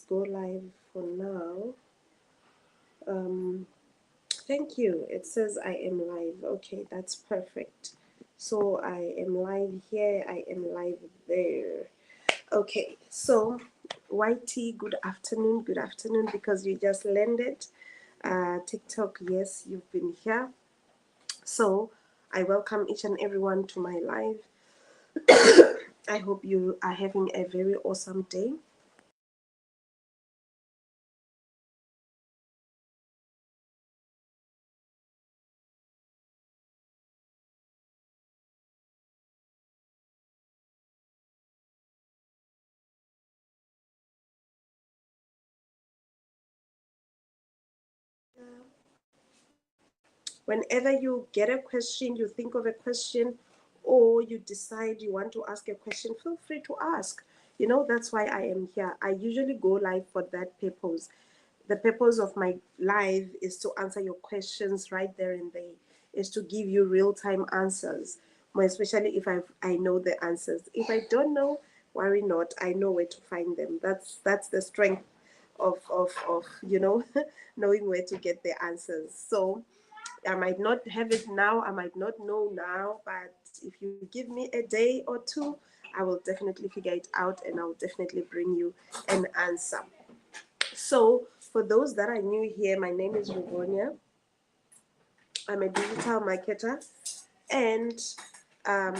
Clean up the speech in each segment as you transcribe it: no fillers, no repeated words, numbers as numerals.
go live for now. Thank you. It says I am live. Okay, that's perfect. So I am live here, I am live there. Okay, so YT, good afternoon, because you just landed. TikTok, yes, you've been here. So I welcome each and everyone to my live. I hope you are having a very awesome day. Whenever you get a question, you think of a question, or you decide you want to ask a question, feel free to ask. You know, that's why I am here. I usually go live for that purpose. The purpose of my live is to answer your questions right there and there, is to give you real-time answers, more especially if I know the answers. If I don't know, worry not, I know where to find them. That's the strength of you know, knowing where to get the answers. So I might not have it now, I might not know now, but if you give me a day or two, I will definitely figure it out, and I will definitely bring you an answer. So for those that are new here, my name is Rivonia. I'm a digital marketer, and I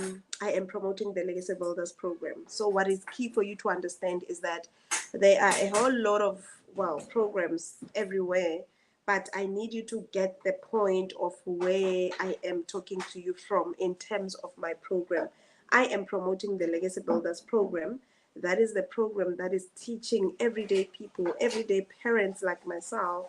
am promoting the Legacy Builders program. So what is key for you to understand is that there are a whole lot of, well, programs everywhere, but I need you to get the point of where I am talking to you from in terms of my program. I am promoting the Legacy Builders program. That is the program that is teaching everyday people, everyday parents like myself,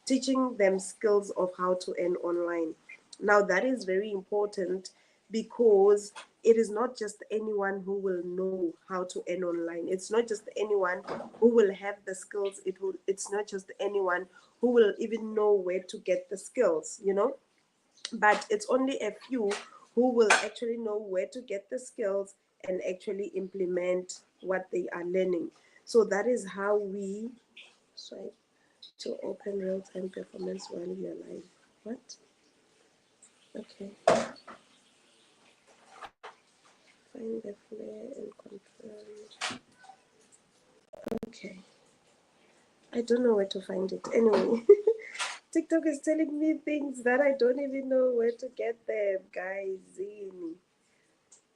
teaching them skills of how to earn online. Now, that is very important, because it is not just anyone who will know how to earn online. It's not just anyone who will have the skills. It's not just anyone who will even know where to get the skills, you know. But it's only a few who will actually know where to get the skills and actually implement what they are learning. So that is how we, sorry, to open real-time performance while we are live. What? Okay. Find the flare and confirm. Okay. I don't know where to find it. Anyway, TikTok is telling me things that I don't even know where to get them, guys.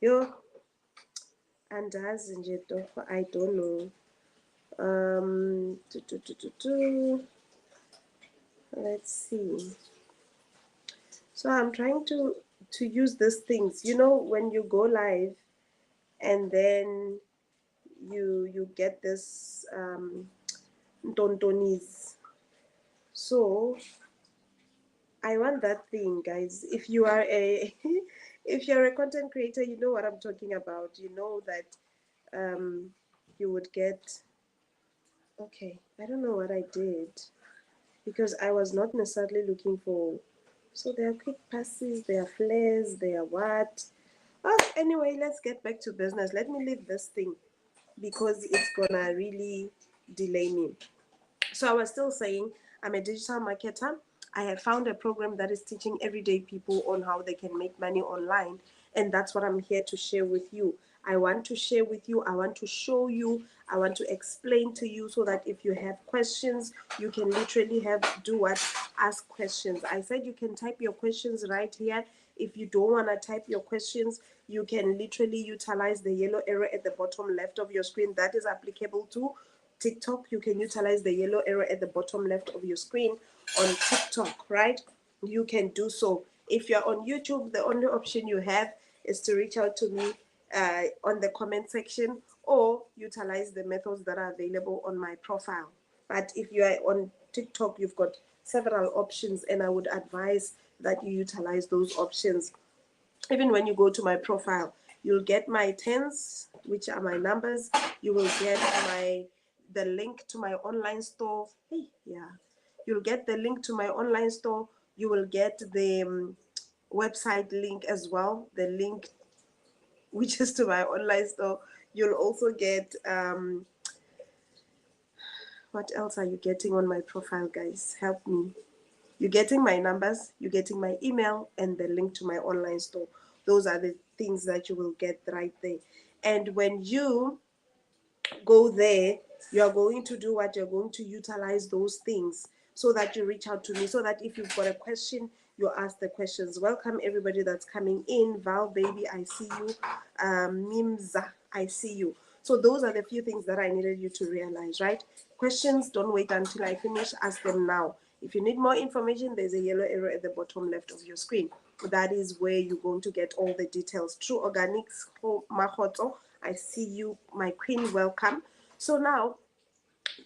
Yo, andazi nje torho, I don't know. Do, do, do, do, do. Let's see. So I'm trying to use these things. You know, when you go live and then you get this ntontonis. So I want that thing, guys. If you are a if you're a content creator, you know what I'm talking about. You know that you would get. Okay, I don't know what I did, because I was not necessarily looking for. So there are quick passes, there are flares, there are what. Oh, anyway, let's get back to business. Let me leave this thing, because it's gonna really delay me. So I was still saying, I'm a digital marketer. I have found a program that is teaching everyday people on how they can make money online. And that's what I'm here to share with you. I want to share with you, I want to show you, I want to explain to you, so that if you have questions, you can literally do what? Ask questions. I said you can type your questions right here. If you don't want to type your questions, you can literally utilize the yellow arrow at the bottom left of your screen. That is applicable to TikTok. You can utilize the yellow arrow at the bottom left of your screen on TikTok, right? You can do so. If you're on YouTube, the only option you have is to reach out to me on the comment section, or utilize the methods that are available on my profile. But if you are on TikTok, you've got several options, and I would advise that you utilize those options. Even when you go to my profile, you'll get my tens, which are my numbers. You will get the link to my online store. Hey, yeah, you'll get the link to my online store. You will get the website link as well, the link which is to my online store. You'll also get What else are you getting on my profile, guys? Help me. You're getting my numbers, you're getting my email, and the link to my online store. Those are the things that you will get right there. And when you go there, you're going to do what? You're going to utilize those things so that you reach out to me, so that if you've got a question, you ask the questions. Welcome everybody that's coming in. Val baby, I see you. Mimza, I see you. So those are the few things that I needed you to realize, right? Questions, don't wait until I finish, ask them now. If you need more information, there's a yellow arrow at the bottom left of your screen. That is where you're going to get all the details. True Organics, Mahoto, I see you, my queen, welcome. So now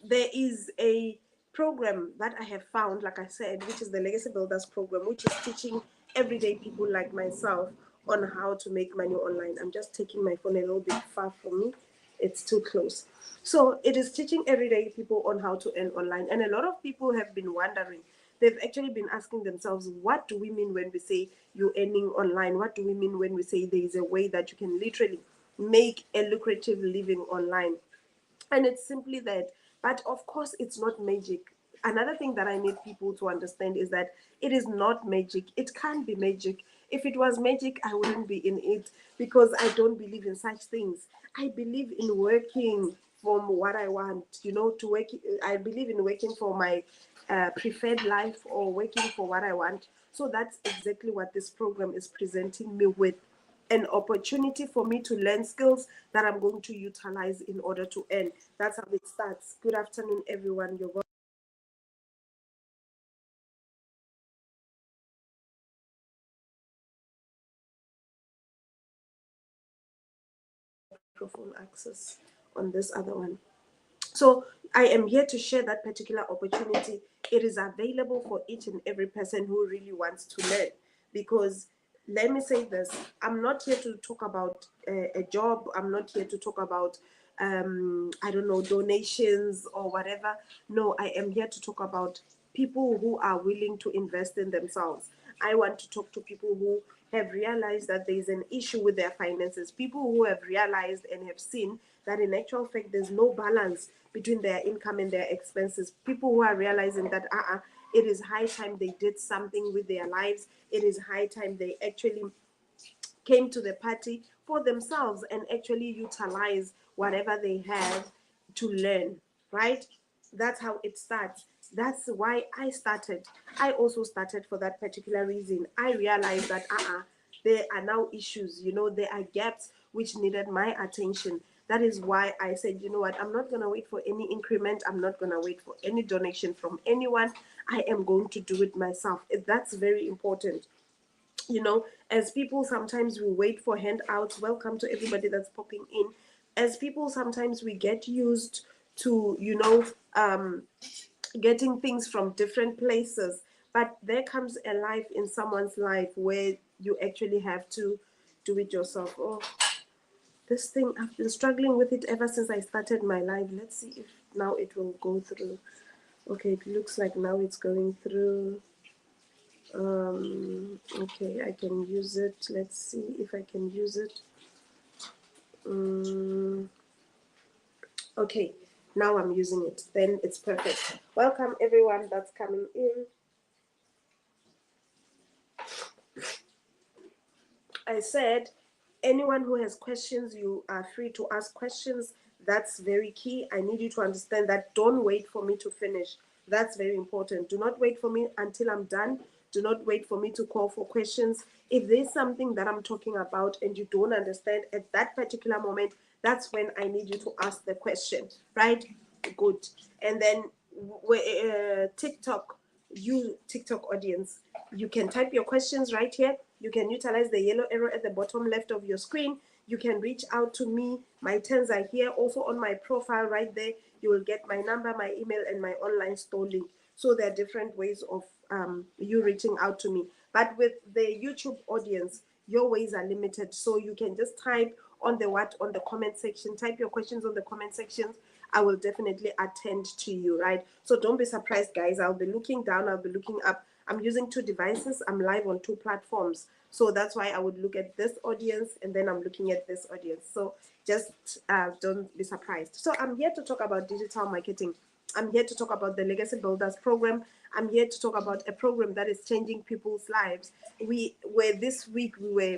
there is a program that I have found, like I said, which is the Legacy Builders program, which is teaching everyday people like myself on how to make money online. I'm just taking my phone a little bit far from me. It's too close. So it is teaching everyday people on how to earn online. And a lot of people have been wondering, they've actually been asking themselves, what do we mean when we say you're earning online? What do we mean when we say there is a way that you can literally make a lucrative living online? And it's simply that. But of course, it's not magic. Another thing that I need people to understand is that it is not magic. It can't be magic. If it was magic, I wouldn't be in it, because I don't believe in such things. I believe in working from what I want, to work. I believe in working for my preferred life, or working for what I want. So that's exactly what this program is presenting me with, an opportunity for me to learn skills that I'm going to utilize in order to earn. That's how it starts. Good afternoon, everyone. Your microphone access on this other one. So I am here to share that particular opportunity. It is available for each and every person who really wants to learn. Because let me say this, I'm not here to talk about a job. I'm not here to talk about, I don't know, donations or whatever. No, I am here to talk about people who are willing to invest in themselves. I want to talk to people who have realized that there is an issue with their finances, people who have realized and have seen that in actual fact there's no balance between their income and their expenses, people who are realizing that it is high time they did something with their lives. It is high time they actually came to the party for themselves and actually utilize whatever they have to learn, right? That's how it starts. That's why I started. I also started for that particular reason. I realized that there are now issues, there are gaps which needed my attention. That is why I said, you know what, I'm not going to wait for any increment. I'm not going to wait for any donation from anyone. I am going to do it myself. That's very important. As people sometimes we wait for handouts. Welcome to everybody that's popping in. As people sometimes we get used to, getting things from different places, but there comes a life in someone's life where you actually have to do it yourself. Oh, this thing, I've been struggling with it ever since I started my life. Let's see if now it will go through. Okay, it looks like now it's going through. Okay, I can use it. Let's see if I can use it. Okay, now I'm using it. Then it's perfect. Welcome everyone that's coming in. I said anyone who has questions, you are free to ask questions. That's very key. I need you to understand that. Don't wait for me to finish. That's very important. Do not wait for me until I'm done. Do not wait for me to call for questions. If there's something that I'm talking about and you don't understand at that particular moment, that's when I need you to ask the question, right? Good. And then TikTok, you TikTok audience, you can type your questions right here. You can utilize the yellow arrow at the bottom left of your screen. You can reach out to me. My turns are here. Also on my profile right there, you will get my number, my email, and my online store link. So there are different ways of you reaching out to me. But with the YouTube audience, your ways are limited. So you can just type on the comment section. Type your questions on the comment sections. I will definitely attend to you, right? So don't be surprised, guys. I'll be looking down. I'll be looking up. I'm using 2 devices. I'm live on 2 platforms. So that's why I would look at this audience and then I'm looking at this audience. So just don't be surprised. So I'm here to talk about digital marketing. I'm here to talk about the Legacy Builders program. I'm here to talk about a program that is changing people's lives. This week we were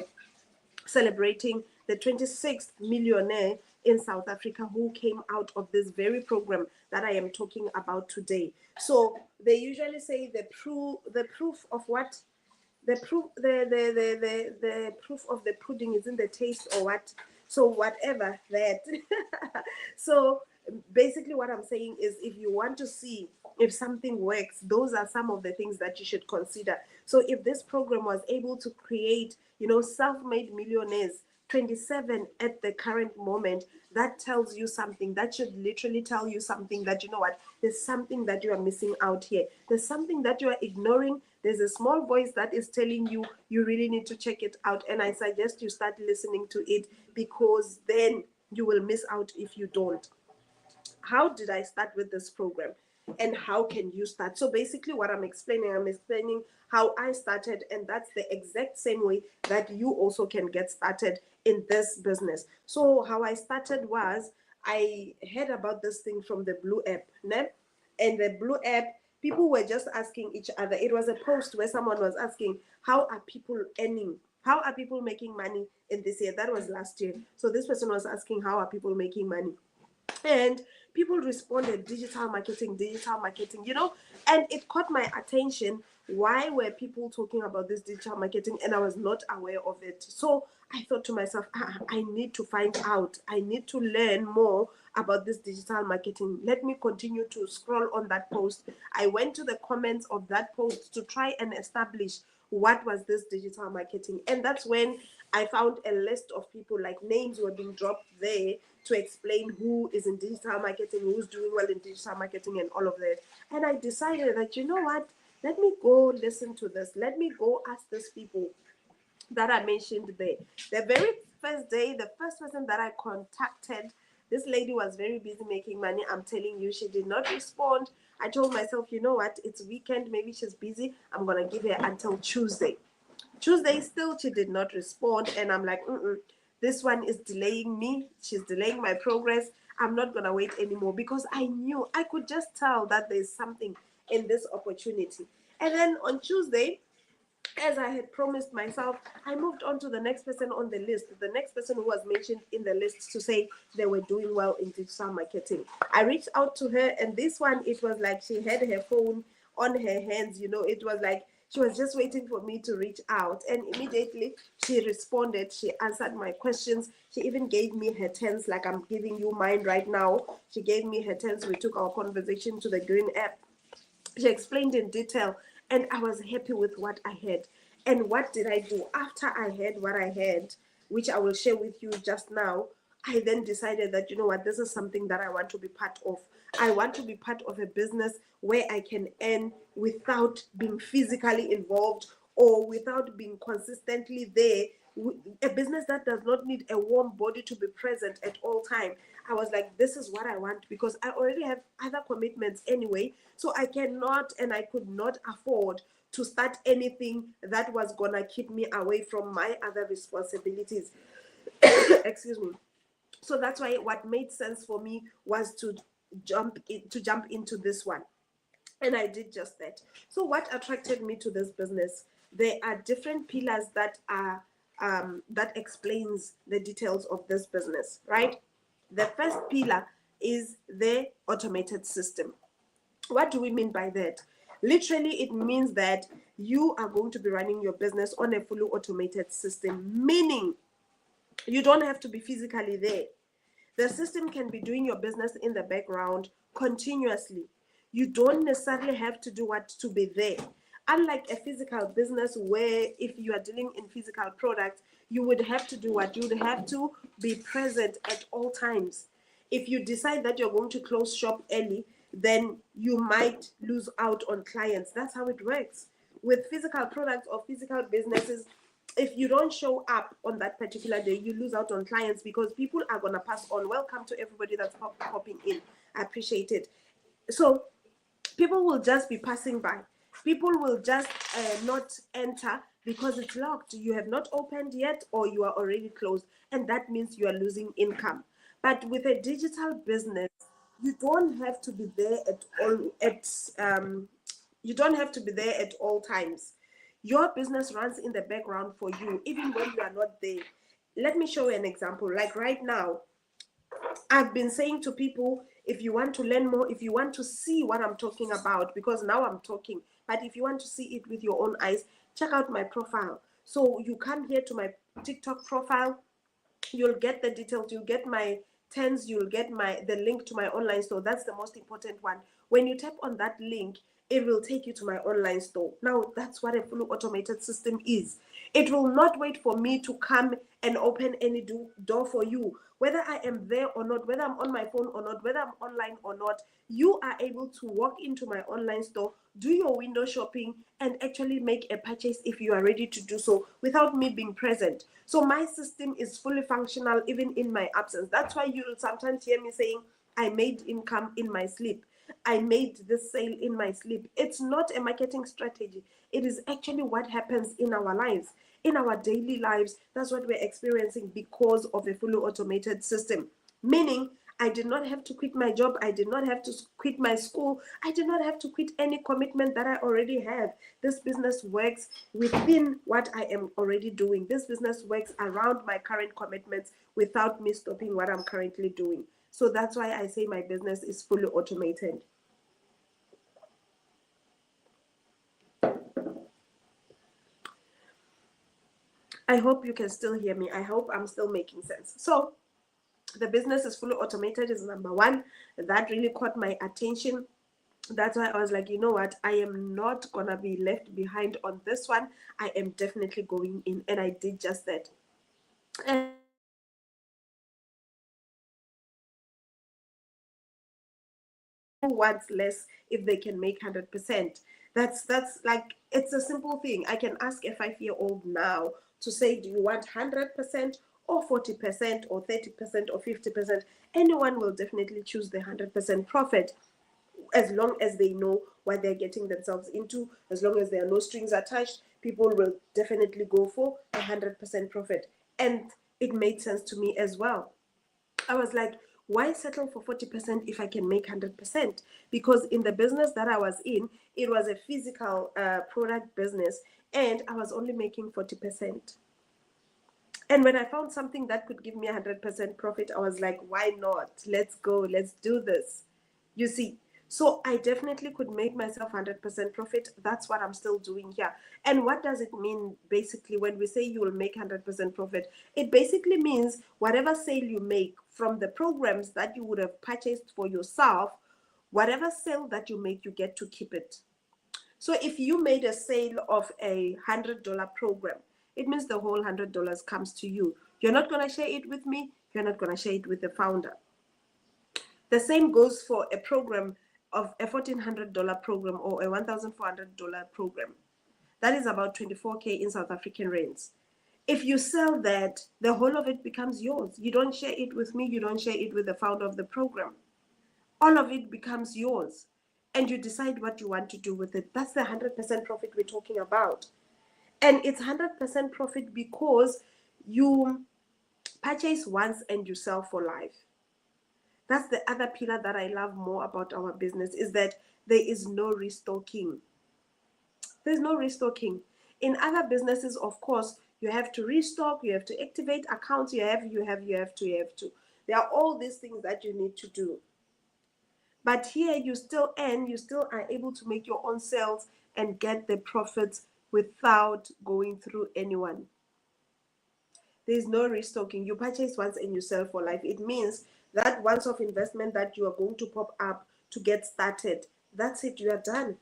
celebrating the 26th millionaire in South Africa who came out of this very program that I am talking about today. So they usually say the proof of what the proof of the pudding is in the taste, or what. So whatever that. So basically what I'm saying is, if you want to see if something works, those are some of the things that you should consider. So if this program was able to create, self-made millionaires, 27 at the current moment, that tells you something. That should literally tell you something, that there's something that you are missing out here. There's something that you are ignoring. There's a small voice that is telling you you really need to check it out. And I suggest you start listening to it, because then you will miss out if you don't. How did I start with this program? And how can you start? So basically what I'm explaining how I started, and that's the exact same way that you also can get started in this business. So how I started was, I heard about this thing from the Blue app, né? And the Blue app, people were just asking each other. It was a post where someone was asking, how are people earning? How are people making money in this year? That was last year. So this person was asking, how are people making money? And people responded, digital marketing, and it caught my attention. Why were people talking about this digital marketing and I was not aware of it? So I thought to myself, I need to find out. I need to learn more about this digital marketing. Let me continue to scroll on that post. I went to the comments of that post to try and establish what was this digital marketing. And that's when I found a list of people, like names were being dropped there to explain who is in digital marketing, who's doing well in digital marketing, and all of that. And I decided that, let me go listen to this. Let me go ask these people that I mentioned there. The very first day, the first person that I contacted, this lady was very busy making money. I'm telling you, she did not respond. I told myself, it's weekend, maybe she's busy. I'm going to give her until Tuesday. Tuesday, still she did not respond, and I'm like, this one is delaying me. She's delaying my progress. I'm not going to wait anymore, because I could just tell that there's something in this opportunity. And then on Tuesday, as I had promised myself, I moved on to the next person on the list, the next person who was mentioned in the list to say they were doing well in digital marketing. I reached out to her, and this one, it was like she had her phone on her hands, it was like she was just waiting for me to reach out. And immediately she responded. She answered my questions. She even gave me her terms, like I'm giving you mine right now. She gave me her terms. We took our conversation to the Green app. She explained in detail, and I was happy with what I had. And what did I do? After I had what I had, which I will share with you just now, I then decided that, this is something that I want to be part of. I want to be part of a business where I can earn without being physically involved or without being consistently there. A business that does not need a warm body to be present at all time. I was like, this is what I want, because I already have other commitments anyway. So I cannot and I could not afford to start anything that was gonna keep me away from my other responsibilities. Excuse me. So that's why what made sense for me was to jump into this one. And I did just that. So what attracted me to this business? There are different pillars that explains the details of this business, right? The first pillar is the automated system. What do we mean by that? Literally, it means that you are going to be running your business on a fully automated system, meaning you don't have to be physically there. The system can be doing your business in the background continuously. You don't necessarily have to do what to be there. Unlike a physical business where if you are dealing in physical products, you would have to do what? You would have to be present at all times. If you decide that you're going to close shop early, then you might lose out on clients. That's how it works. With physical products or physical businesses, if you don't show up on that particular day, you lose out on clients because people are going to pass on. Welcome to everybody that's popping in. I appreciate it. So people will just be passing by. People will just not enter because it's locked. You have not opened yet, or you are already closed. And that means you are losing income. But with a digital business, You don't have to be there you don't have to be there at all times. Your business runs in the background for you, even when you are not there. Let me show you an example. Like right now, I've been saying to people, if you want to learn more, if you want to see what I'm talking about, because now I'm talking, but if you want to see it with your own eyes, check out my profile. So you come here to my TikTok profile, you'll get the details, you'll get my tens, you'll get the link to my online store. That's the most important one. When you tap on that link, it will take you to my online store. Now that's what a fully automated system is. It will not wait for me to come and open any door for you. Whether I am there or not, whether I'm on my phone or not, whether I'm online or not, you are able to walk into my online store, do your window shopping, and actually make a purchase if you are ready to do so without me being present. So my system is fully functional even in my absence. That's why you'll sometimes hear me saying, I made income in my sleep. I made this sale in my sleep. It's not a marketing strategy. It is actually what happens in our lives, in our daily lives. That's what we're experiencing because of a fully automated system. Meaning, I did not have to quit my job. I did not have to quit my school. I did not have to quit any commitment that I already have. This business works within what I am already doing. This business works around my current commitments without me stopping what I'm currently doing. So that's why I say my business is fully automated. I hope you can still hear me. I hope I'm still making sense. So the business is fully automated is number one. That really caught my attention. That's why I was like, you know what? I am not going to be left behind on this one. I am definitely going in. And I did just that. And who wants less if they can make 100%? That's like, it's a simple thing. I can ask a 5-year-old now to say, do you want 100% or 40% or 30% or 50%? Anyone will definitely choose the 100% profit, as long as they know what they're getting themselves into, as long as there are no strings attached. People will definitely go for 100% profit. And it made sense to me as well. I was like, why settle for 40% if I can make 100%? Because in the business that I was in, it was a physical product business, and I was only making 40%. And when I found something that could give me 100% profit, I was like, why not? Let's go. Let's do this. You see, so I definitely could make myself 100% profit. That's what I'm still doing here. And what does it mean basically when we say you will make 100% profit? It basically means whatever sale you make from the programs that you would have purchased for yourself, whatever sale that you make, you get to keep it. So if you made a sale of a $100 program, it means the whole $100 comes to you. You're not going to share it with me. You're not going to share it with the founder. The same goes for a program of a $1,400 program or a $1,400 program. That is about 24K in South African rands. If you sell that, the whole of it becomes yours. You don't share it with me. You don't share it with the founder of the program. All of it becomes yours. And you decide what you want to do with it. That's the 100% profit we're talking about. And it's 100% profit because you purchase once and you sell for life. That's the other pillar that I love more about our business, is that there is no restocking. There's no restocking. In other businesses, of course, you have to restock, you have to activate accounts, you have to. There are all these things that you need to do. But here you still earn, you still are able to make your own sales and get the profits without going through anyone. There's no restocking. You purchase once and you sell for life. It means that once of investment that you are going to pop up to get started, that's it, you are done.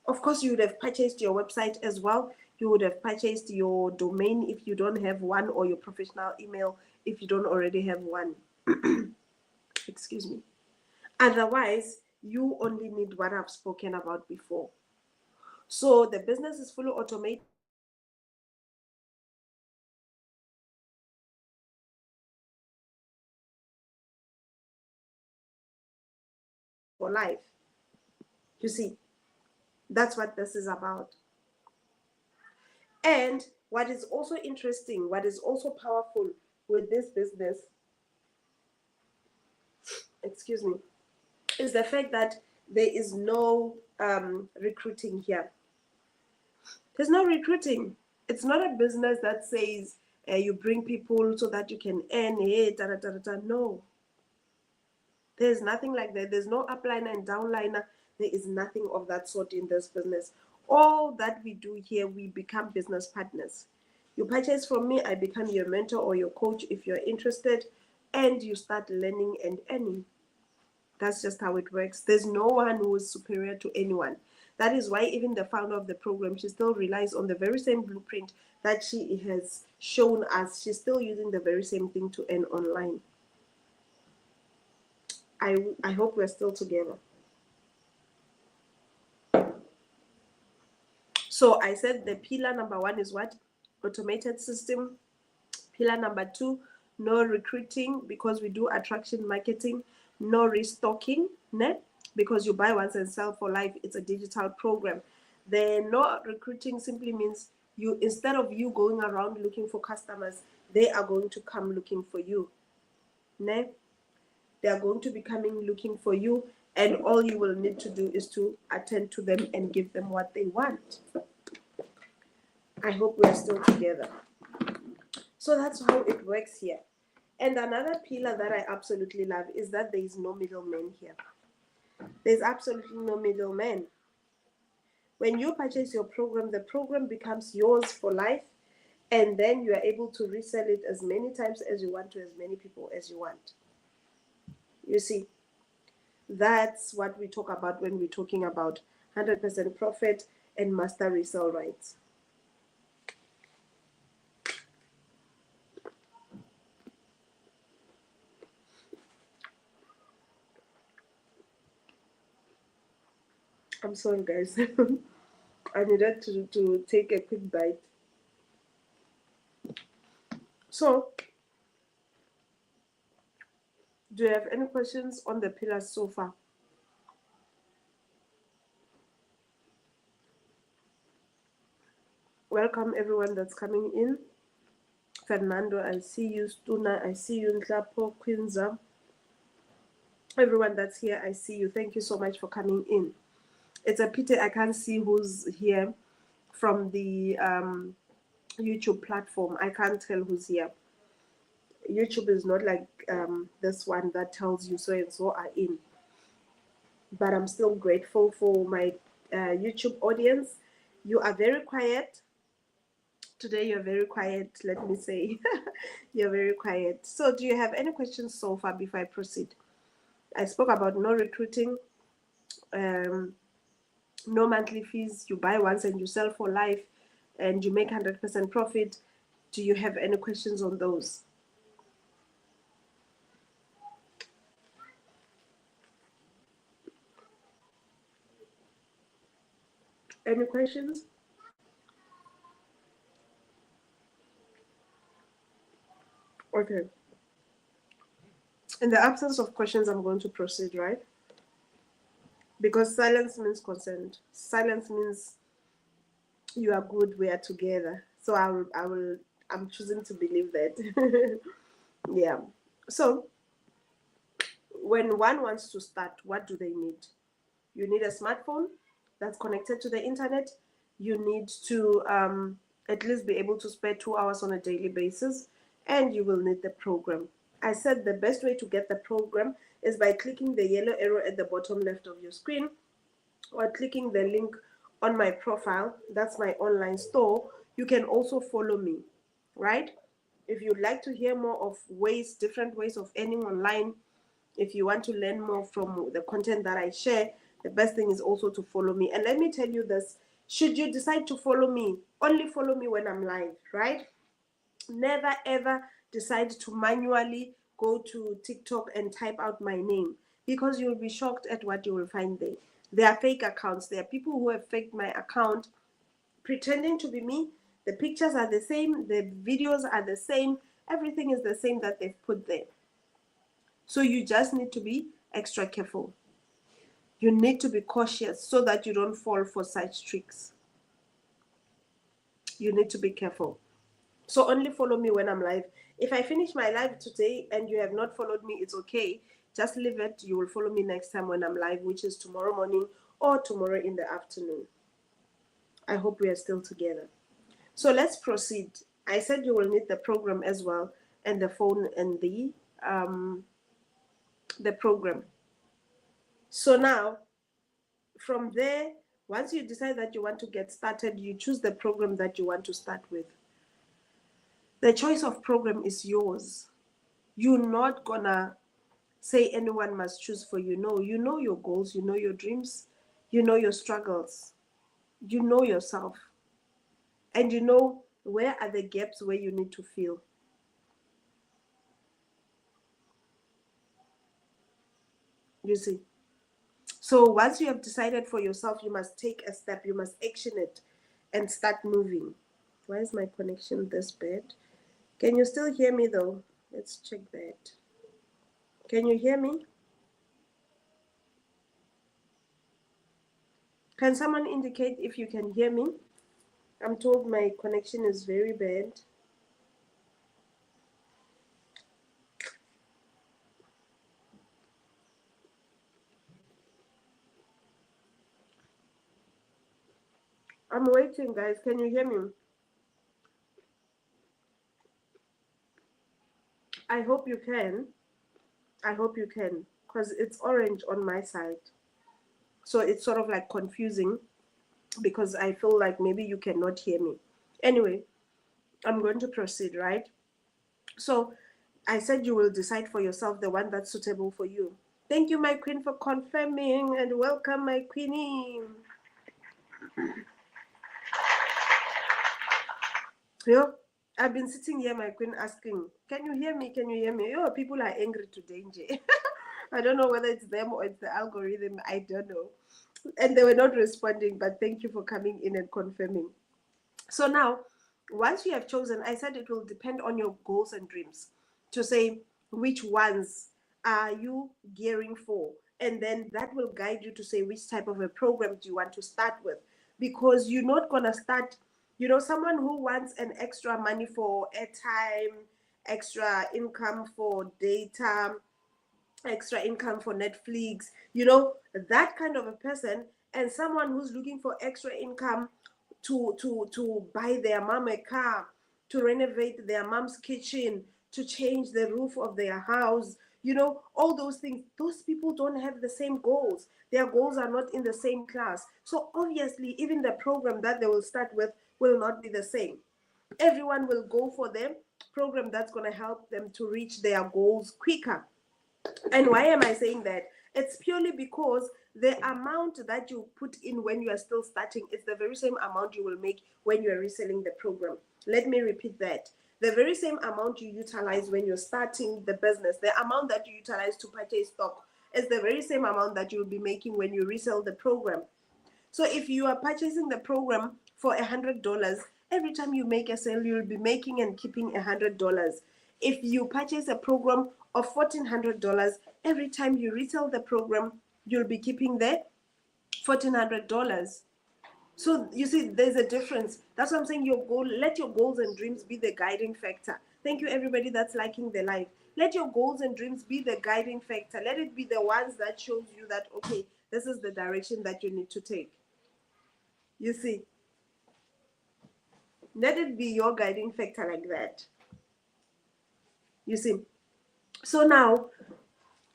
Of course, you would have purchased your website as well. You would have purchased your domain if you don't have one, or your professional email if you don't already have one. Excuse me. Otherwise, you only need what I've spoken about before. So the business is fully automated for life. You see, that's what this is about. And what is also interesting, what is also powerful with this business, excuse me, is the fact that there is no recruiting here. There's no recruiting. It's not a business that says you bring people so that you can earn it. No, there's nothing like that. There's no upliner and downliner. There is nothing of that sort in this business. All that we do here, we become business partners. You purchase from me, I become your mentor or your coach if you're interested, and you start learning and earning. That's just how it works. There's no one who is superior to anyone. That is why even the founder of the program, she still relies on the very same blueprint that she has shown us. She's still using the very same thing to earn online. I hope we're still together. So I said the pillar number 1 is what? Automated system. Pillar number 2, no recruiting, because we do attraction marketing. No restocking, ne? Because you buy once and sell for life. It's a digital program. The no recruiting simply means you, instead of you going around looking for customers, they are going to come looking for you. Ne? They are going to be coming looking for you, and all you will need to do is to attend to them and give them what they want. I hope we're still together. So that's how it works here. And another pillar that I absolutely love is that there is no middleman here. There's absolutely no middleman. When you purchase your program, the program becomes yours for life, and then you are able to resell it as many times as you want to as many people as you want. You see, that's what we talk about when we're talking about 100% profit and master resale rights. I'm sorry, guys. I needed to take a quick bite. So, do you have any questions on the pillars so far? Welcome everyone that's coming in. Fernando, I see you. Stuna, I see you. Nklapo, Quinza. Everyone that's here, I see you. Thank you so much for coming in. It's a pity I can't see who's here from the YouTube platform. I can't tell who's here. YouTube is not like this one that tells you so and so are in. But I'm still grateful for my YouTube audience. You are very quiet. Today you're very quiet, let me say. You're very quiet. So do you have any questions so far before I proceed? I spoke about no recruiting, no monthly fees. You buy once and you sell for life, and you make 100% profit. Do you have any questions on those? Any questions? Okay. In the absence of questions, I'm going to proceed, right? Because silence means consent. Silence means you are good, we are together. So I'm choosing to believe that. Yeah. So when one wants to start, what do they need? You need a smartphone that's connected to the internet. You need to at least be able to spare 2 hours on a daily basis, and you will need the program. I said the best way to get the program is by clicking the yellow arrow at the bottom left of your screen, or clicking the link on my profile. That's my online store. You can also follow me, right? If you'd like to hear more of different ways of earning online, if you want to learn more from the content that I share, the best thing is also to follow me. And let me tell you this, should you decide to follow me, only follow me when I'm live, right? Never ever decide to manually go to TikTok and type out my name, because you'll be shocked at what you will find there. There are fake accounts. There are people who have faked my account pretending to be me. The pictures are the same, the videos are the same, everything is the same that they've put there. So you just need to be extra careful. You need to be cautious so that you don't fall for such tricks. You need to be careful. So only follow me when I'm live. If I finish my live today and you have not followed me, it's okay, Just leave it. You will follow me next time when I'm live, which is tomorrow morning or tomorrow in the afternoon. I hope we are still together. So let's proceed. I said you will need the program as well, and the phone and the program. So now, from there, once you decide that you want to get started, you choose the program that you want to start with. The choice of program is yours. You're not gonna say anyone must choose for you. No, you know your goals, you know your dreams, you know your struggles, you know yourself, and you know where are the gaps where you need to fill. You see. So once you have decided for yourself, you must take a step, you must action it and start moving. Why is my connection this bad? Can you still hear me though? Let's check that. Can you hear me? Can someone indicate if you can hear me? I'm told my connection is very bad. I'm waiting, guys. Can you hear me? I hope you can. I hope you can, because it's orange on my side. So it's sort of like confusing because I feel like maybe you cannot hear me. Anyway, I'm going to proceed, right? So I said you will decide for yourself the one that's suitable for you. Thank you, my queen, for confirming, and welcome, my queenie. Yo, I've been sitting here, my queen, asking, can you hear me? Can you hear me? Yo, people are angry today, Nje. I don't know whether it's them or it's the algorithm. I don't know. And they were not responding, but thank you for coming in and confirming. So now, once you have chosen, I said it will depend on your goals and dreams to say which ones are you gearing for. And then that will guide you to say which type of a program do you want to start with. Because you're not going to start, someone who wants an extra money for airtime, extra income for data, extra income for Netflix, that kind of a person, and someone who's looking for extra income to buy their mom a car, to renovate their mom's kitchen, to change the roof of their house, all those things. Those people don't have the same goals. Their goals are not in the same class. So obviously, even the program that they will start with will not be the same. Everyone will go for the program that's going to help them to reach their goals quicker. And why am I saying that? It's purely because the amount that you put in when you are still starting is the very same amount you will make when you are reselling the program. Let me repeat that. The very same amount you utilize when you're starting the business, the amount that you utilize to purchase stock is the very same amount that you'll be making when you resell the program. So if you are purchasing the program for $100, every time you make a sale, you'll be making and keeping $100. If you purchase a program of $1,400, every time you retail the program, you'll be keeping the $1,400. So you see, there's a difference. That's what I'm saying. Let your goals and dreams be the guiding factor. Thank you, everybody that's liking the live. Let your goals and dreams be the guiding factor. Let it be the ones that shows you that, okay, this is the direction that you need to take. You see, let it be your guiding factor like that. You see, so now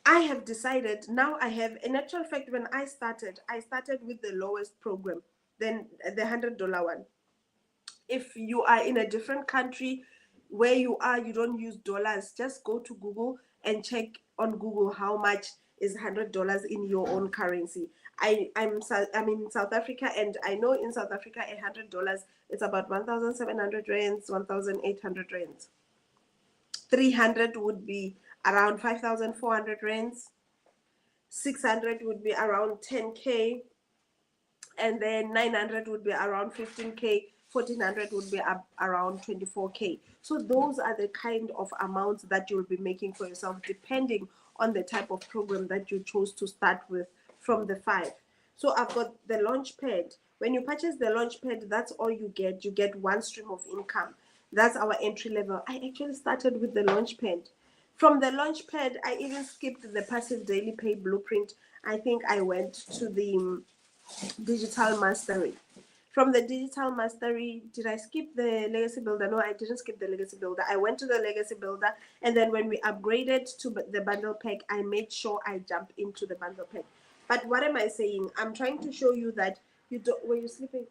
I have decided, now I have, in actual fact, when I started with the lowest program, then the $100 one. If you are in a different country where you are, you don't use dollars, just go to Google and check on Google how much is $100 in your own currency. I'm in South Africa, and I know in South Africa $100 it's about 1,700 rands, 1,800 rands. 300 would be around 5,400 rands. 600 would be around 10K, and then 900 would be around 15K. 1,400 would be around 24K. So those are the kind of amounts that you'll be making for yourself, depending on the type of program that you chose to start with from the 5. So I've got the launch pad. When you purchase the launch pad, that's all you get. You get one stream of income. That's our entry level. I actually started with the launch pad. From the Launchpad, I even skipped the Passive Daily Pay Blueprint. I think I went to the Digital Mastery. From the Digital Mastery, did I skip the Legacy Builder? No, I didn't skip the Legacy Builder. I went to the Legacy Builder, and then when we upgraded to the Bundle Pack, I made sure I jumped into the Bundle Pack. But what am I saying? I'm trying to show you that you don't. Were you sleeping?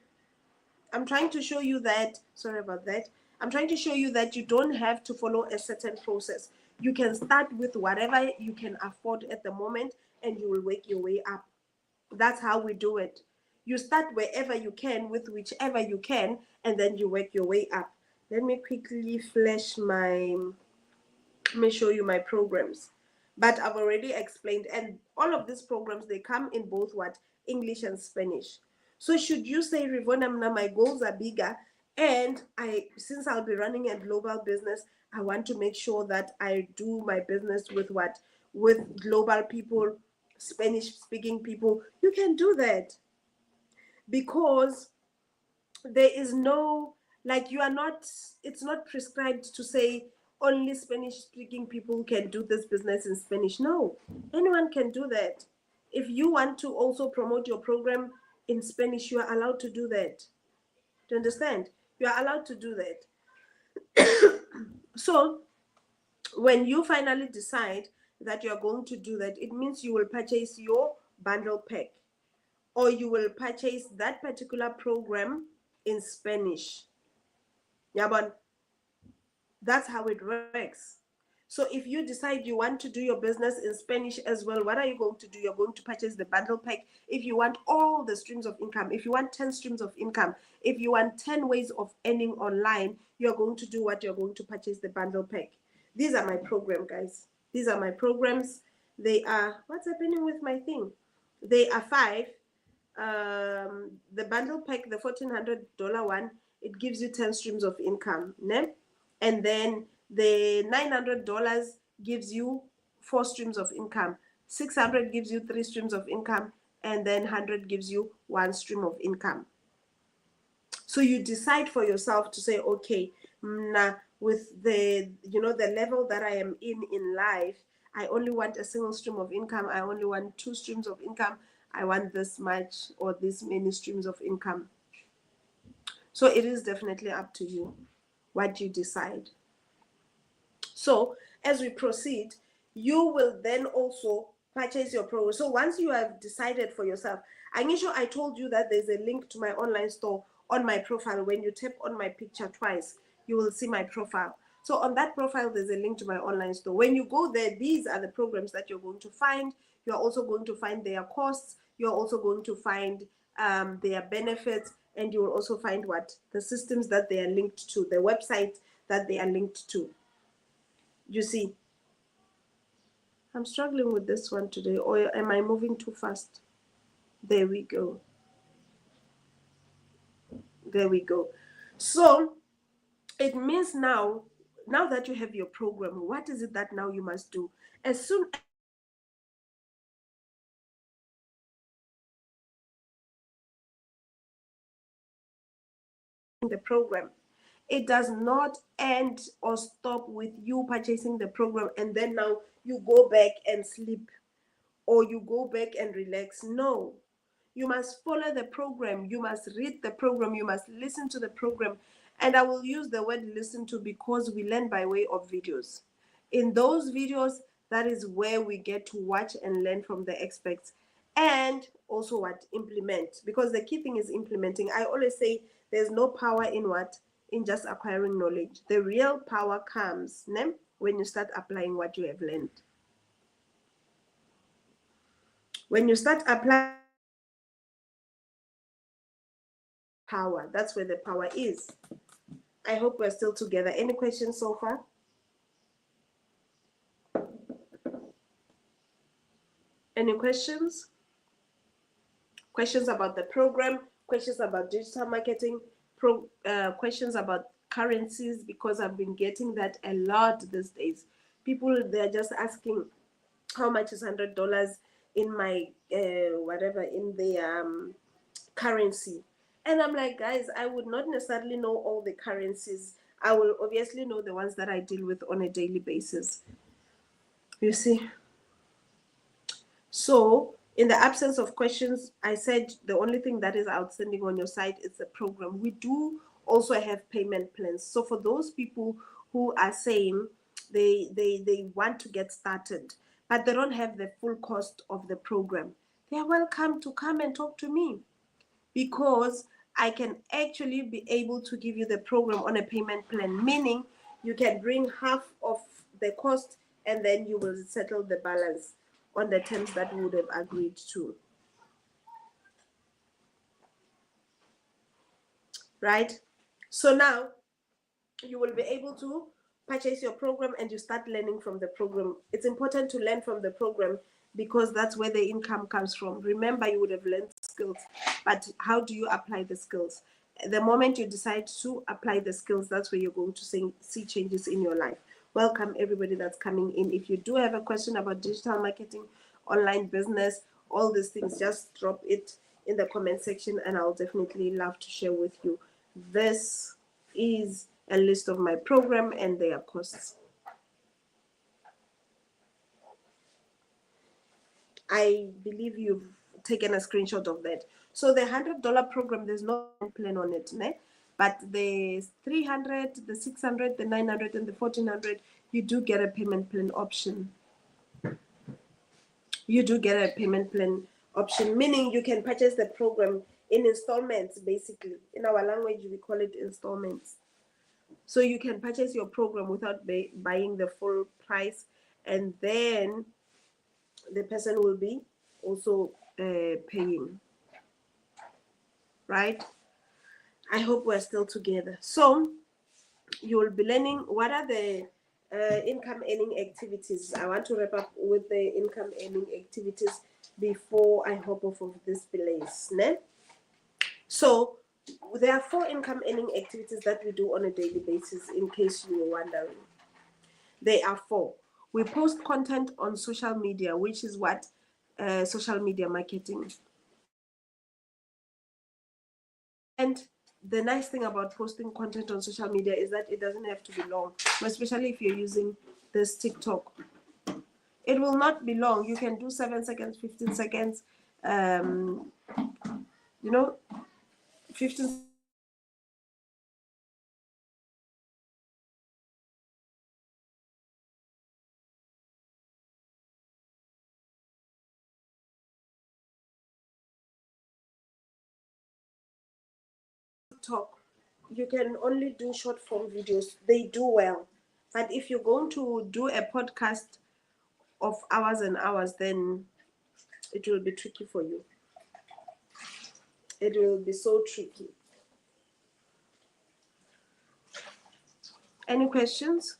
I'm trying to show you that. Sorry about that. I'm trying to show you that you don't have to follow a certain process. You can start with whatever you can afford at the moment, and you will work your way up. That's how we do it. You start wherever you can with whichever you can, and then you work your way up. Let me quickly flash my, let me show you my programs. But I've already explained, and all of these programs, they come in both what? English and Spanish. So should you say, Rivona, my goals are bigger, and since I'll be running a global business, I want to make sure that I do my business with what? With global people, Spanish speaking people. You can do that, because there is no, like, you are not, it's not prescribed to say only Spanish speaking people can do this business in Spanish. No, anyone can do that. If you want to also promote your program in Spanish, you are allowed to do that. Do you understand? You are allowed to do that. So when you finally decide that you are going to do that, it means you will purchase your bundle pack, or you will purchase that particular program in Spanish. Yeah, but that's how it works. So if you decide you want to do your business in Spanish as well, what are you going to do? You're going to purchase the bundle pack. If you want all the streams of income, if you want 10 streams of income, if you want 10 ways of earning online, you're going to do what? You're going to purchase the bundle pack. These are my program, guys. These are my programs. They are, what's happening with my thing? They are 5. The bundle pack, the $1,400 one, it gives you 10 streams of income, né? And then the $900 gives you 4 streams of income. 600 gives you 3 streams of income, and then 100 gives you 1 stream of income. So you decide for yourself to say, okay, now with the, the level that I am in life, I only want a single stream of income. I only want 2 streams of income. I want this much or this many streams of income. So it is definitely up to you what you decide. So as we proceed, you will then also purchase your program. So once you have decided for yourself, I told you that there's a link to my online store on my profile. When you tap on my picture twice, you will see my profile. So on that profile, there's a link to my online store. When you go there, these are the programs that you're going to find. You're also going to find their costs. You're also going to find their benefits, and you will also find what? The systems that they are linked to, the websites that they are linked to. You see, I'm struggling with this one today, or am I moving too fast? There we go. There we go. So it means now that you have your program, what is it that now you must do? As soon as the program, it does not end or stop with you purchasing the program and then now you go back and sleep, or you go back and relax. No, you must follow the program. You must read the program. You must listen to the program. And I will use the word listen to because we learn by way of videos. In those videos, that is where we get to watch and learn from the experts, and also what? Implement. Because the key thing is implementing. I always say there's no power in what? In just acquiring knowledge. The real power comes when you start applying what you have learned. When you start applying power, that's where the power is. I hope we're still together. Any questions so far? Any questions? Questions about the program, questions about digital marketing, questions about currencies, because I've been getting that a lot these days. People, they're just asking how much is $100 in my whatever, in the currency. And I'm like, guys, I would not necessarily know all the currencies. I will obviously know the ones that I deal with on a daily basis. You see? So in the absence of questions, I said the only thing that is outstanding on your site is the program. We do also have payment plans. So for those people who are saying they want to get started, but they don't have the full cost of the program, they are welcome to come and talk to me, because I can actually be able to give you the program on a payment plan, meaning you can bring half of the cost and then you will settle the balance on the terms that we would have agreed to. Right? So now you will be able to purchase your program and you start learning from the program. It's important to learn from the program because that's where the income comes from. Remember, you would have learned skills, but how do you apply the skills? The moment you decide to apply the skills, that's where you're going to see changes in your life. Welcome everybody that's coming in. If you do have a question about digital marketing, online business, all these things, just drop it in the comment section and I'll definitely love to share with you. This is a list of my program and their costs. I believe you've taken a screenshot of that. So the $100 program, there's no plan on it, né? But the 300, the 600, the 900, and the 1400, you do get a payment plan option. You do get a payment plan option, meaning you can purchase the program in installments, basically. In our language, we call it installments. So you can purchase your program without buying the full price, and then the person will be also paying. Right? I hope we're still together. So you will be learning what are the income earning activities. I want to wrap up with the income earning activities before I hop off of this place. Ne? So there are 4 income earning activities that we do on a daily basis, in case you were wondering. They are 4. We post content on social media, which is what social media marketing. And the nice thing about posting content on social media is that it doesn't have to be long, especially if you're using this TikTok. It will not be long. You can do 7 seconds, 15 seconds, you know, 15 TikTok. You can only do short form videos. They do well. But if you're going to do a podcast of hours and hours, then it will be tricky for you. It will be so tricky. Any questions?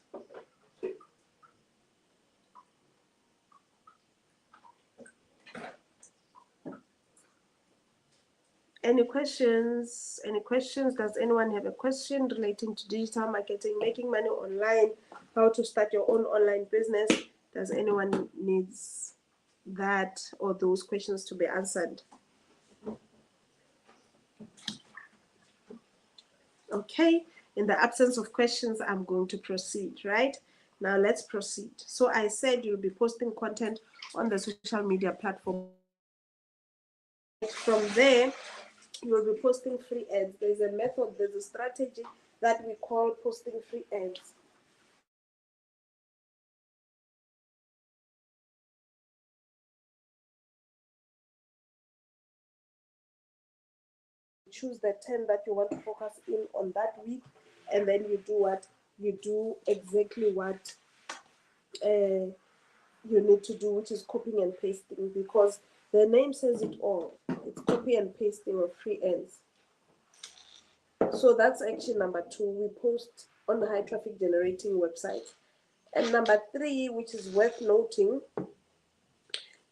Any questions? Any questions? Does anyone have a question relating to digital marketing, making money online, how to start your own online business? Does anyone needs that or those questions to be answered? Okay, in the absence of questions, I'm going to proceed, right? Now let's proceed. So I said you'll be posting content on the social media platform. From there, you will be posting free ads. There's a method, there's a strategy that we call posting free ads. Choose the term that you want to focus in on that week, and then you do what? You do exactly what you need to do, which is copying and pasting, because the name says it all. It's copy and pasting of free ads. So that's action number 2. We post on the high traffic generating website. And number 3, which is worth noting,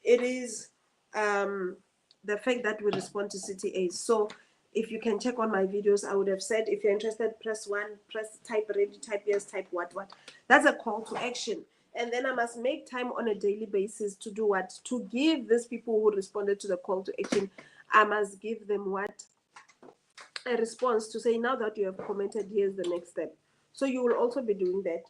it is the fact that we respond to CTAs. So if you can check on my videos, I would have said, if you're interested, press 1, press type ready, type yes, type what. That's a call to action. And then I must make time on a daily basis to do what? To give these people who responded to the call to action, I must give them what? A response to say, now that you have commented, here's the next step. So you will also be doing that.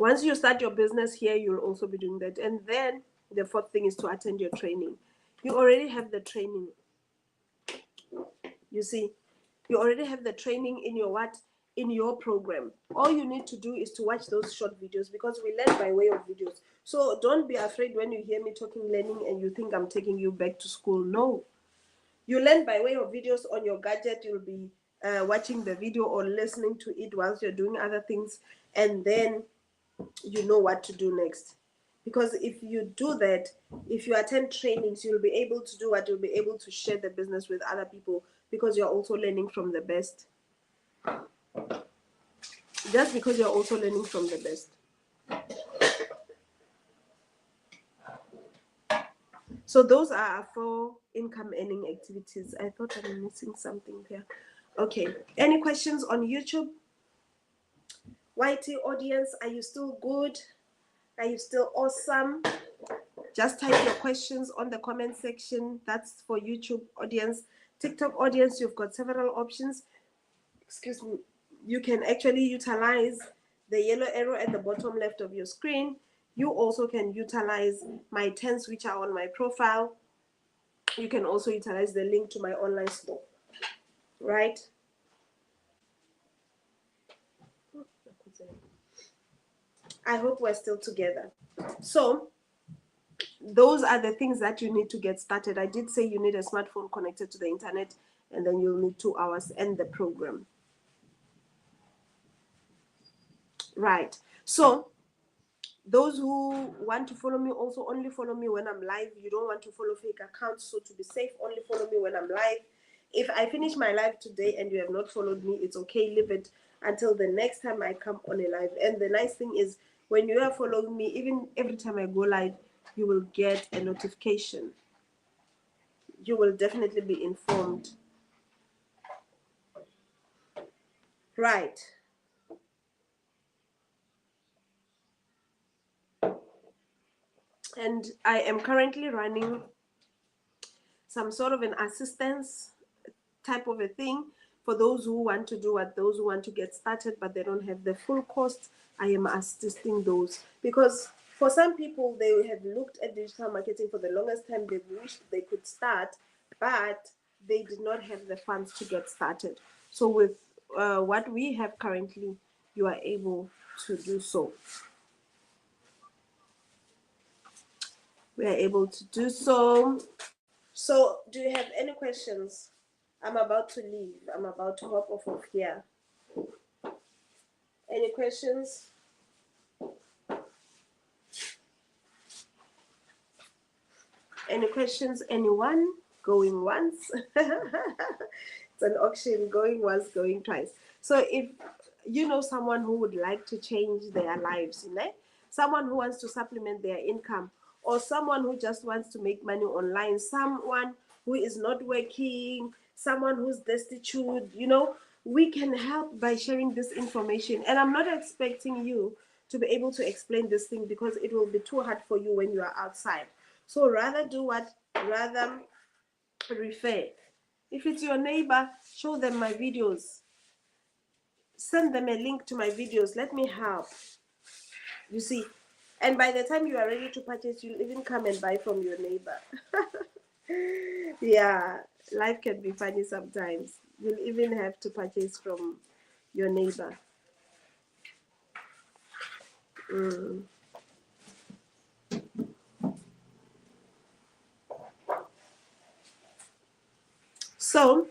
Once you start your business here, you'll also be doing that. And then the fourth thing is to attend your training. You already have the training. You see, you already have the training in your what? In your program. All you need to do is to watch those short videos, because we learn by way of videos. So don't be afraid when you hear me talking learning and you think I'm taking you back to school. No. You learn by way of videos on your gadget. You'll be watching the video or listening to it whilst you're doing other things, and then you know what to do next. Because if you do that, if you attend trainings, you'll be able to do what? You'll be able to share the business with other people, because you're also learning from the best. Just because you're also learning from the best. So those are our 4 income earning activities. I thought I'm missing something here. Okay. Any questions on YouTube? YT audience, are you still good? Are you still awesome? Just type your questions on the comment section. That's for YouTube audience. TikTok audience, you've got several options. Excuse me. You can actually utilize the yellow arrow at the bottom left of your screen. You also can utilize my 10s, which are on my profile. You can also utilize the link to my online store, right? I hope we're still together. So those are the things that you need to get started. I did say you need a smartphone connected to the internet, and then you'll need 2 hours and the program. Right. So those who want to follow me also only follow me when I'm live. You don't want to follow fake accounts. So to be safe, only follow me when I'm live. If I finish my live today and you have not followed me, it's okay. Leave it until the next time I come on a live. And the nice thing is, when you are following me, even every time I go live, you will get a notification. You will definitely be informed. Right. And I am currently running some sort of an assistance type of a thing for those who want to do what, those who want to get started but they don't have the full cost. I am assisting those, because for some people, they have looked at digital marketing for the longest time. They wished they could start, but they did not have the funds to get started. So with what we have currently, you are able to do so. We are able to do so. So do you have any questions? I'm about to leave. I'm about to hop off of here. Any questions? Any questions? Anyone? Going once? It's an auction. Going once, going twice. So if you know someone who would like to change their lives, you know, someone who wants to supplement their income, or someone who just wants to make money online, someone who is not working, someone who's destitute, you know, we can help by sharing this information. And I'm not expecting you to be able to explain this thing, because it will be too hard for you when you are outside. So rather do what? Rather refer. If it's your neighbor, show them my videos. Send them a link to my videos. Let me help. You see, and by the time you are ready to purchase, you'll even come and buy from your neighbor. Yeah, life can be funny sometimes. You'll even have to purchase from your neighbor. So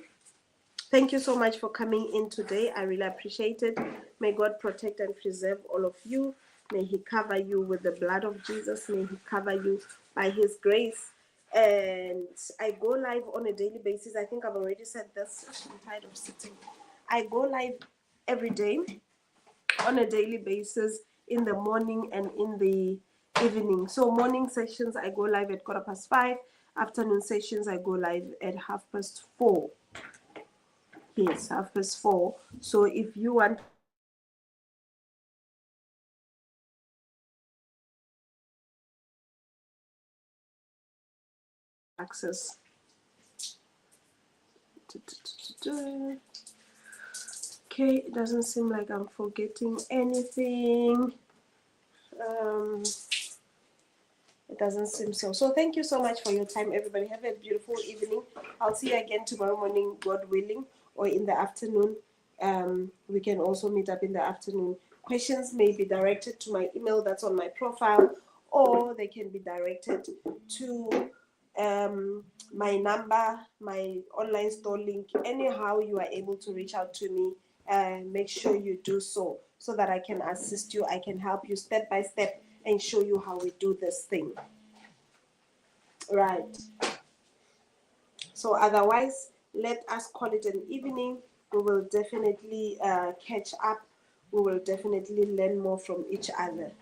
thank you so much for coming in today. I really appreciate it. May God protect and preserve all of you. May He cover you with the blood of Jesus. May He cover you by His grace. And I go live on a daily basis. I think I've already said this. I'm tired of sitting. I go live every day on a daily basis, in the morning and in the evening. So morning sessions, I go live at 5:15. Afternoon sessions, I go live at 4:30. Yes, 4:30. So if you want access, okay, it doesn't seem like I'm forgetting anything. It doesn't seem so. So thank you so much for your time, everybody. Have a beautiful evening. I'll see you again tomorrow morning, God willing, or in the afternoon. We can also meet up in the afternoon. Questions may be directed to my email that's on my profile, or they can be directed to my number, my online store link. Anyhow you are able to reach out to me, make sure you do so that I can assist you. I can help you step by step and show you how we do this thing. Right. So otherwise, let us call it an evening. We will definitely catch up. We will definitely learn more from each other.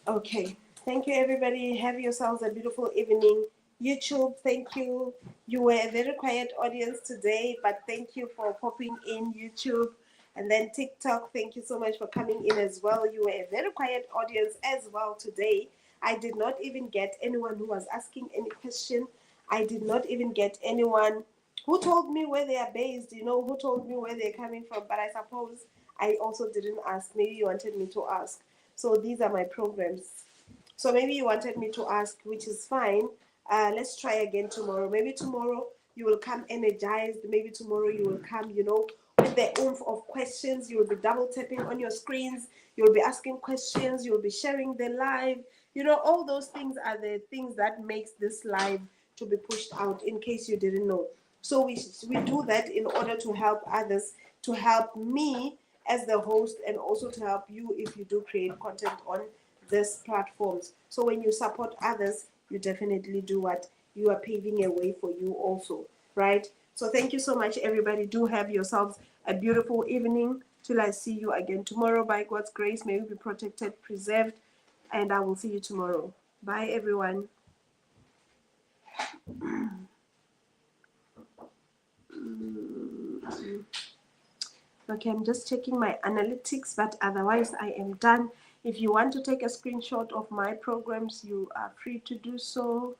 Okay. Thank you, everybody. Have yourselves a beautiful evening. YouTube, thank you. You were a very quiet audience today, but thank you for popping in, YouTube. And then TikTok, thank you so much for coming in as well. You were a very quiet audience as well today. I did not even get anyone who was asking any question. I did not even get anyone who told me where they are based, who told me where they're coming from. But I suppose I also didn't ask. Maybe you wanted me to ask. So these are my programs. So maybe you wanted me to ask, which is fine. Let's try again tomorrow. Maybe tomorrow you will come energized. Maybe tomorrow you will come, with the oomph of questions. You will be double tapping on your screens. You will be asking questions. You will be sharing the live. All those things are the things that makes this live to be pushed out, in case you didn't know. So we do that in order to help others, to help me as the host, and also to help you if you do create content on these platforms. So when you support others, you definitely do what? You are paving a way for you also, right? So thank you so much, everybody. Do have yourselves a beautiful evening till I see you again tomorrow. By God's grace, may you be protected, preserved, and I will see you tomorrow. Bye, everyone. Okay, I'm just checking my analytics, but otherwise I am done. If you want to take a screenshot of my programs, you are free to do so.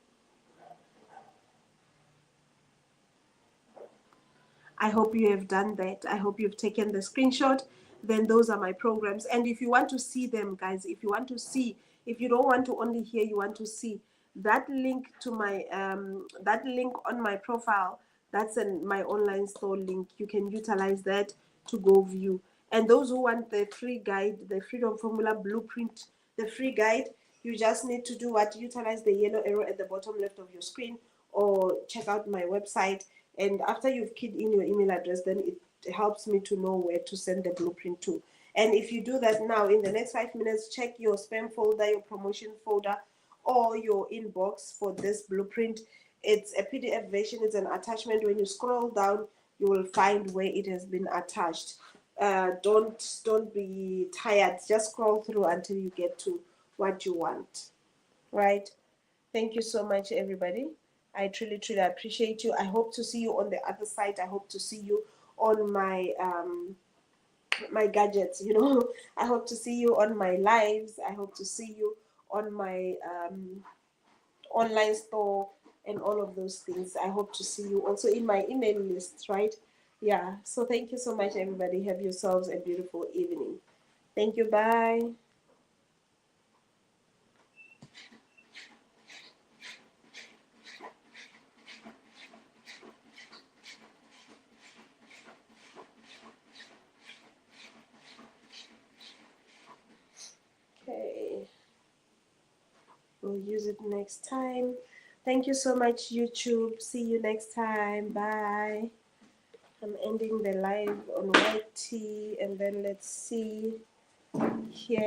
I hope you have done that. I hope you've taken the screenshot. Then those are my programs. And if you want to see them, guys, if you don't want to only hear, you want to see, that link to my that link on my profile, that's my online store link. You can utilize that to go view. And those who want the free guide, the Freedom Formula Blueprint, the free guide, you just need to do what? Utilize the yellow arrow at the bottom left of your screen, or check out my website. And after you've keyed in your email address, then it helps me to know where to send the blueprint to. And if you do that now, in the next 5 minutes, check your spam folder, your promotion folder, or your inbox for this blueprint. It's a PDF version. It's an attachment. When you scroll down, you will find where it has been attached. Don't be tired. Just scroll through until you get to what you want. Right? Thank you so much, everybody. I truly, truly appreciate you. I hope to see you on the other side. I hope to see you on my my gadgets. I hope to see you on my lives. I hope to see you on my online store and all of those things. I hope to see you also in my email list, right? Yeah. So thank you so much, everybody. Have yourselves a beautiful evening. Thank you. Bye. Okay. We'll use it next time. Thank you so much, YouTube. See you next time. Bye. I'm ending the live on YT, and then let's see here.